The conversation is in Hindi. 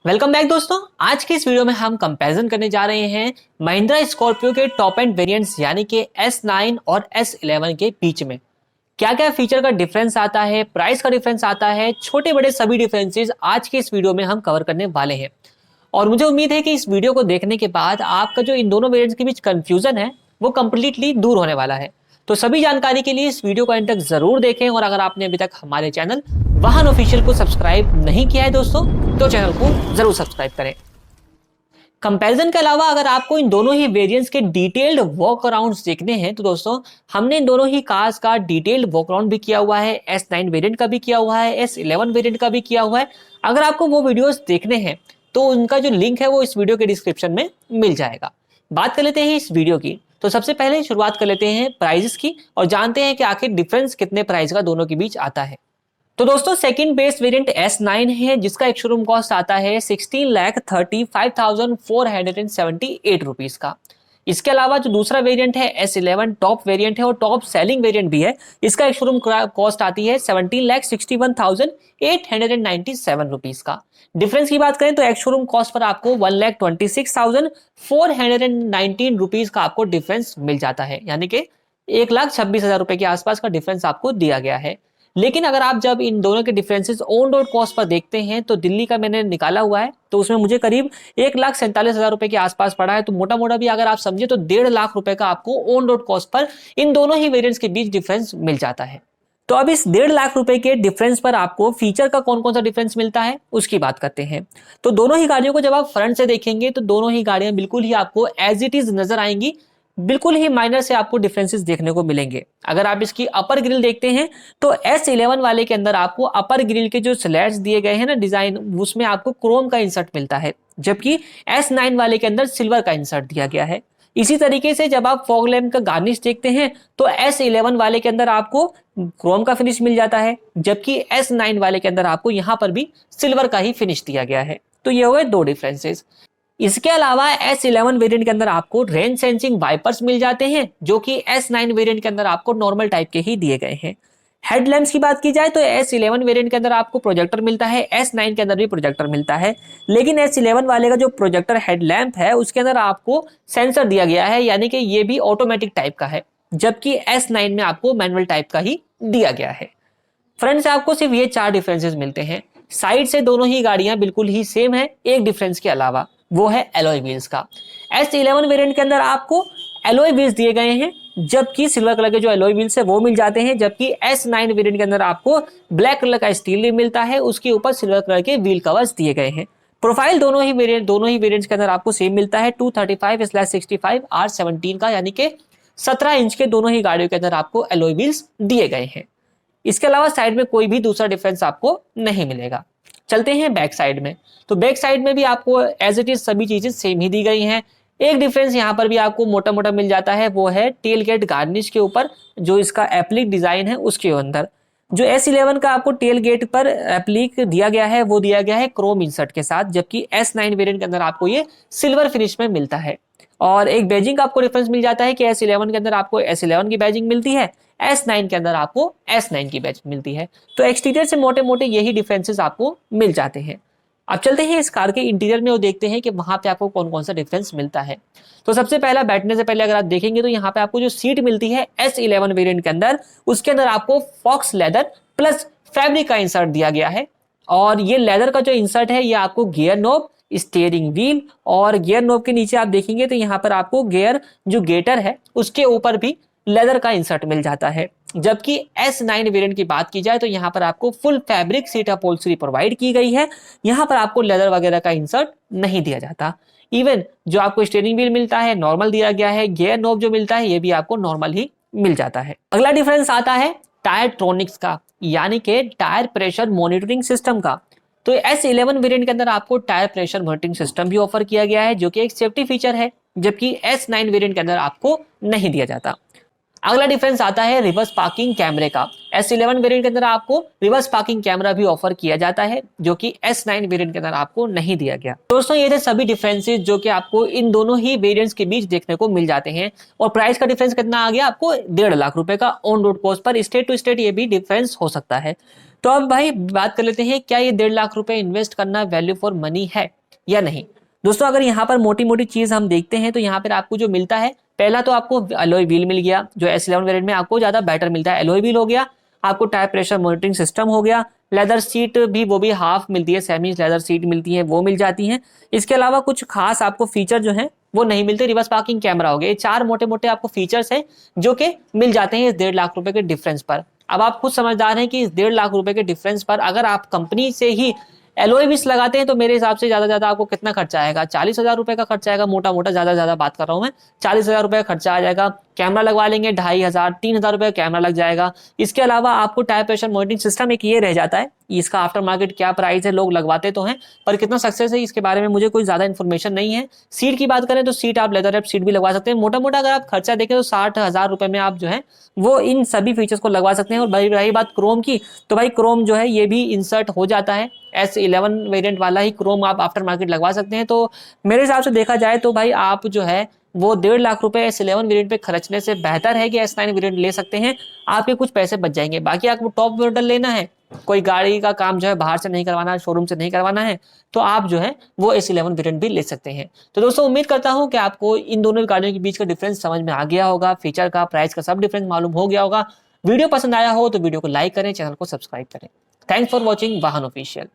वेलकम बैक दोस्तों। आज के इस वीडियो में हम कंपैरिजन करने जा रहे हैं महिंद्रा स्कॉर्पियो के टॉप एंड वेरिएंट्स यानी कि S9 और S11 के बीच में क्या क्या फीचर का डिफरेंस आता है, प्राइस का डिफरेंस आता है, छोटे बड़े सभी डिफरेंसेस आज के इस वीडियो में हम कवर करने वाले हैं। और मुझे उम्मीद है कि इस वीडियो को देखने के बाद आपका जो इन दोनों वेरिएंट्स के बीच कंफ्यूजन है वो कंप्लीटली दूर होने वाला है। तो सभी जानकारी के लिए इस वीडियो को एंड तक जरूर देखें और अगर आपने अभी तक हमारे चैनल वाहन ऑफिशियल को सब्सक्राइब नहीं किया है दोस्तों तो चैनल को जरूर सब्सक्राइब करें। कंपैरिजन के अलावा अगर आपको इन दोनों ही वेरिएंट्स के डिटेल्ड वॉक अराउंड्स देखने हैं तो दोस्तों हमने इन दोनों ही कार्स का डिटेल्ड वॉक अराउंड भी किया हुआ है। S9 वेरिएंट का भी किया हुआ है, S11 वेरिएंट का भी किया हुआ है। अगर आपको वो वीडियोस देखने हैं तो उनका जो लिंक है वो इस वीडियो के डिस्क्रिप्शन में मिल जाएगा। बात कर लेते हैं इस वीडियो की। तो सबसे पहले शुरुआत कर लेते हैं प्राइजेस की और जानते हैं कि आखिर डिफरेंस कितने प्राइस का दोनों के बीच आता है। तो दोस्तों सेकंड बेस्ट वेरिएंट S9 है जिसका एक शोरूम कॉस्ट आता है 16,35,478 रुपीज का। इसके अलावा जो दूसरा वेरिएंट है S11 टॉप वेरिएंट है और टॉप सेलिंग वेरिएंट भी है। इसका एक शोरूम कॉस्ट आती है 17,61,897 रुपीज का। डिफरेंस की बात करें तो एक शोरूम कॉस्ट पर आपको 1,26,419 रुपीज का आपको डिफरेंस मिल जाता है, यानी कि 1,26,000 रुपए के आसपास का डिफरेंस आपको दिया गया है। लेकिन अगर आप जब इन दोनों के डिफरेंसेस ऑन रोड कॉस्ट पर देखते हैं तो दिल्ली का मैंने निकाला हुआ है तो उसमें मुझे करीब 1,47,000 रुपए के आसपास पड़ा है। तो मोटा मोटा भी अगर आप समझे तो 1.5 लाख रुपए का आपको ऑन रोड कॉस्ट पर इन दोनों ही वेरिएंट्स के बीच डिफरेंस मिल जाता है। तो अब इस 1.5 लाख रुपए के डिफरेंस पर आपको फीचर का कौन कौन सा डिफरेंस मिलता है उसकी बात करते हैं। तो दोनों ही गाड़ियों को जब आप फ्रंट से देखेंगे तो दोनों ही गाड़ियां बिल्कुल ही आपको एज इट इज नजर आएंगी, बिल्कुल ही माइनर से आपको डिफरेंसेस देखने को मिलेंगे। अगर आप इसकी अपर ग्रिल देखते हैं तो S11 वाले के अंदर आपको अपर ग्रिल के जो स्लैट्स दिए गए हैं ना डिजाइन, उसमें आपको क्रोम का इंसर्ट मिलता है, जबकि S9 वाले के अंदर सिल्वर का इंसर्ट दिया गया है। इसी तरीके से जब आप फॉग लैम्प का गार्निश देखते हैं तो S11 वाले के अंदर आपको क्रोम का फिनिश मिल जाता है, जबकि S9 वाले के अंदर आपको यहां पर भी सिल्वर का ही फिनिश दिया गया है। तो ये हुए दो डिफरेंसेस। इसके अलावा S11 वेरिएंट के अंदर आपको रेन सेंसिंग वाइपर्स मिल जाते हैं जो कि S9 वेरिएंट के अंदर आपको नॉर्मल टाइप के ही दिए गए हैं। हेडलैम्प्स की बात की जाए तो S11 वेरिएंट के अंदर आपको प्रोजेक्टर मिलता है, S9 के अंदर भी प्रोजेक्टर मिलता है। लेकिन S11 वाले का जो प्रोजेक्टर हेडलैम्प है उसके अंदर आपको सेंसर दिया गया है, यानी कि ये भी ऑटोमेटिक टाइप का है, जबकि S9 में आपको मैनुअल टाइप का ही दिया गया है। फ्रंट से आपको सिर्फ ये 4 डिफरेंसेस मिलते हैं। साइड से दोनों ही गाड़ियां बिल्कुल ही सेम है, एक डिफरेंस के अलावा, वो है एलॉय व्हील्स का। S11 वेरिएंट के अंदर आपको एलॉय व्हील्स दिए गए हैं, जबकि सिल्वर कलर के जो एलॉय व्हील्स है वो मिल जाते हैं, जबकि S9 वेरिएंट के अंदर आपको ब्लैक कलर का स्टील व्हील मिलता है, उसके ऊपर सिल्वर कलर के व्हील कवर्स दिए गए हैं। प्रोफाइल दोनों ही वेरिएंट्स के अंदर आपको सेम मिलता है 235/65 R17 का, यानी कि 17 इंच के दोनों ही गाड़ियों के अंदर आपको एलॉय व्हील्स दिए गए हैं। इसके अलावा साइड में कोई भी दूसरा डिफरेंस आपको नहीं मिलेगा। चलते हैं बैक साइड में। तो बैक साइड में भी आपको एज इट इज सभी चीजें सेम ही दी गई हैं। एक डिफरेंस यहाँ पर भी आपको मोटा मोटा मिल जाता है, वो है टेल गेट गार्निश के ऊपर जो इसका एप्लिक डिजाइन है उसके अंदर। जो S11 का आपको टेल गेट पर एप्लिक दिया गया है वो दिया गया है क्रोम इंसर्ट के साथ, जबकि S9 वेरिएंट के अंदर आपको ये सिल्वर फिनिश में मिलता है। और एक बैजिंग का आपको डिफरेंस मिल जाता है कि S11 के अंदर आपको S11 की बैजिंग मिलती है, S9 के अंदर आपको S9 की बैजिंग मिलती है। तो एक्सटीरियर से मोटे मोटे यही डिफरेंसेस आपको मिल जाते हैं। अब चलते हैं इस कार के इंटीरियर में और देखते हैं कि वहां पे आपको कौन कौन सा डिफरेंस मिलता है। तो सबसे पहला बैठने से पहले अगर आप देखेंगे तो यहाँ पे आपको जो सीट मिलती है S11 वेरिएंट के अंदर, उसके अंदर आपको फॉक्स लेदर प्लस फैब्रिक का इंसर्ट दिया गया है। और ये लेदर का जो इंसर्ट है ये आपको गियर नॉब, स्टीयरिंग व्हील और गियर नॉब के नीचे आप देखेंगे तो यहाँ पर आपको गियर जो गेटर है उसके ऊपर भी लेदर का इंसर्ट मिल जाता है। जबकि S9 वेरिएंट की बात की जाए तो यहाँ पर आपको full fabric seat upholstery provide की गई है, यहाँ पर आपको लेदर वगैरह का इंसर्ट नहीं दिया जाता। इवन जो आपको स्टीयरिंग व्हील मिलता है नॉर्मल दिया गया है, गियर नॉब जो मिलता है ये भी आपको नॉर्मल ही मिल जाता है। अगला डिफरेंस आता है टायर ट्रॉनिक्स का, यानी कि टायर प्रेशर मॉनिटरिंग सिस्टम का। तो S11 वेरिएंट के अंदर आपको टायर प्रेशर मॉनिटरिंग सिस्टम भी ऑफर किया गया है जो कि एक सेफ्टी फीचर है, जबकि S9 वेरिएंट के अंदर आपको नहीं दिया जाता। अगला डिफरेंस आता है रिवर्स पार्किंग कैमरे का। S11 वेरिएंट के अंदर आपको रिवर्स पार्किंग कैमरा भी ऑफर किया जाता है, जो कि S9 वेरिएंट के अंदर आपको नहीं दिया गया। दोस्तों ये थे सभी डिफरेंसेस जो कि आपको इन दोनों ही वेरिएंट्स के बीच देखने को मिल जाते हैं। और प्राइस का डिफरेंस कितना आ गया आपको 1.5 लाख रुपए का ऑन रोड कॉस्ट पर। स्टेट टू स्टेट ये भी डिफरेंस हो सकता है। तो अब भाई बात कर लेते हैं, क्या ये 1.5 लाख रुपए इन्वेस्ट करना वैल्यू फॉर मनी है या नहीं। दोस्तों अगर यहाँ पर मोटी मोटी चीज हम देखते हैं तो यहाँ पर आपको जो मिलता है, पहला तो आपको अलॉय व्हील मिल गया, जो S11 वेरिएंट में आपको ज्यादा बेटर मिलता है। अलॉय व्हील हो गया, आपको टायर प्रेशर मॉनिटरिंग सिस्टम हो गया, लेदर सीट भी वो भी हाफ मिलती है, सेमी लेदर सीट मिलती है, वो मिल जाती है। इसके अलावा कुछ खास आपको फीचर जो है वो नहीं मिलते। रिवर्स पार्किंग कैमरा हो गया, ये 4 मोटे मोटे आपको फीचर्स हैं जो कि मिल जाते हैं इस 1.5 लाख रुपए के डिफरेंस पर। अब आप खुद समझदार हैं कि इस 1.5 लाख रुपए के डिफरेंस पर अगर आप कंपनी से ही एलॉय व्हील्स लगाते हैं तो मेरे हिसाब से ज्यादा आपको कितना खर्चा आएगा, 40,000 रुपए का खर्चा आएगा, मोटा मोटा ज्यादा बात कर रहा हूं मैं, 40,000 रुपए का खर्चा आ जाएगा। कैमरा लगवा लेंगे 2,500 3,000 रुपए का कैमरा लग जाएगा। इसके अलावा आपको टायर प्रेशर मॉनिटरिंग सिस्टम एक ये रह जाता है, इसका आफ्टर मार्केट क्या प्राइस है, लोग लगवाते तो हैं पर कितना सक्सेस है इसके बारे में मुझे कोई ज्यादा इन्फॉर्मेशन नहीं है। सीट की बात करें तो सीट आप लेदर रैप सीट भी लगवा सकते हैं। मोटा मोटा अगर आप खर्चा देखें तो 60,000 रुपए में आप जो है वो इन सभी फीचर्स को लगवा सकते हैं। और भाई रही बात क्रोम की, तो भाई क्रोम जो है ये भी इंसर्ट हो जाता है, S11 वेरिएंट वाला ही क्रोम आप आफ्टर मार्केट लगवा सकते हैं। तो मेरे हिसाब से देखा जाए तो भाई आप जो है वो 1.5 लाख रुपए S11 वेरिएंट पे खर्चने से बेहतर है कि S9 वेरिएंट ले सकते हैं, आपके कुछ पैसे बच जाएंगे। बाकी आपको टॉप मॉडल लेना है, कोई गाड़ी का काम जो है बाहर से नहीं करवाना, शोरूम से नहीं करवाना है, तो आप जो है वो S11 वेरिएंट भी ले सकते हैं। तो दोस्तों उम्मीद करता हूं कि आपको इन दोनों गाड़ियों के बीच का डिफरेंस समझ में आ गया होगा, फीचर का, प्राइस का सब डिफरेंस मालूम हो गया होगा। वीडियो पसंद आया हो तो वीडियो को लाइक करें, चैनल को सब्सक्राइब करें। थैंक्स फॉर वॉचिंग वाहन ऑफिशियल।